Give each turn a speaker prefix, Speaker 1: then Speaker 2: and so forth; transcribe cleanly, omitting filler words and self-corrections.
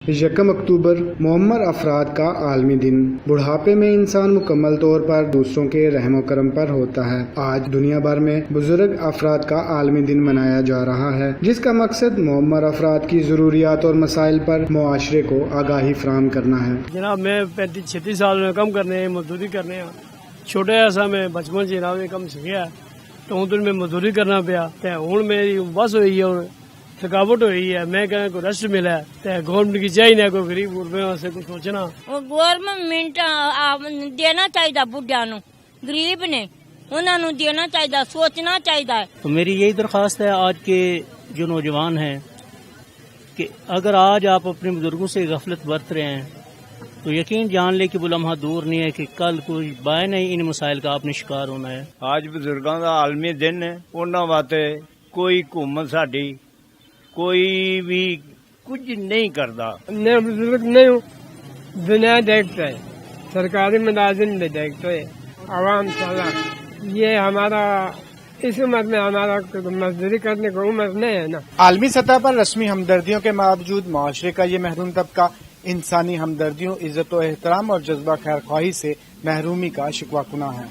Speaker 1: 1 اکتوبر معمر افراد کا عالمی دن۔ بڑھاپے میں انسان مکمل طور پر دوسروں کے رحم و کرم پر ہوتا ہے۔ آج دنیا بھر میں بزرگ افراد کا عالمی دن منایا جا رہا ہے، جس کا مقصد معمر افراد کی ضروریات اور مسائل پر معاشرے کو آگاہی فراہم کرنا ہے۔
Speaker 2: جناب میں 35-36 سال میں کم کرنے ہیں، مزدوری کرنے ہیں۔ چھوٹے ایسا میں بچپن سے جناب کم سیکھا تو ہوں میں مزدوری کرنا پیا ہوں میری بس ہوئی ہے اور تھکاوٹ ہوئی ہے، میں کہنا کوئی ریسٹ ملا ہے گورنمنٹ کی چاہیے کوئی غریب غربے سے کچھ سوچنا۔
Speaker 3: گورنمنٹ دینا چاہیے بڈھا نو، غریب نے انہوں نے دینا چاہیے، سوچنا چاہیے۔
Speaker 4: تو میری یہی درخواست ہے آج کے جو نوجوان ہیں کہ اگر آج آپ اپنے بزرگوں سے غفلت برت رہے ہیں تو یقین جان لے کہ وہ لمحہ دور نہیں ہے کہ کل کوئی بائے نہیں ان مسائل کا آپ نے شکار ہونا ہے۔
Speaker 5: آج بزرگوں کا عالمی دن ہے، انہوں واسطے کوئی حکومت ساڈی کوئی بھی کچھ نہیں کرتا۔
Speaker 2: میں بزرگ نہیں ہوں، دنیا دیکھتا ہے، سرکاری ملازم بھی دیکھتے ہیں، عوام چلا یہ ہمارا اس عمر میں ہمارا مزدوری کرنے کو عمر نہیں ہے نا۔
Speaker 1: عالمی سطح پر رسمی ہمدردیوں کے باوجود معاشرے کا یہ محروم طبقہ انسانی ہمدردیوں، عزت و احترام اور جذبہ خیر خواہی سے محرومی کا شکوہ کناں ہے۔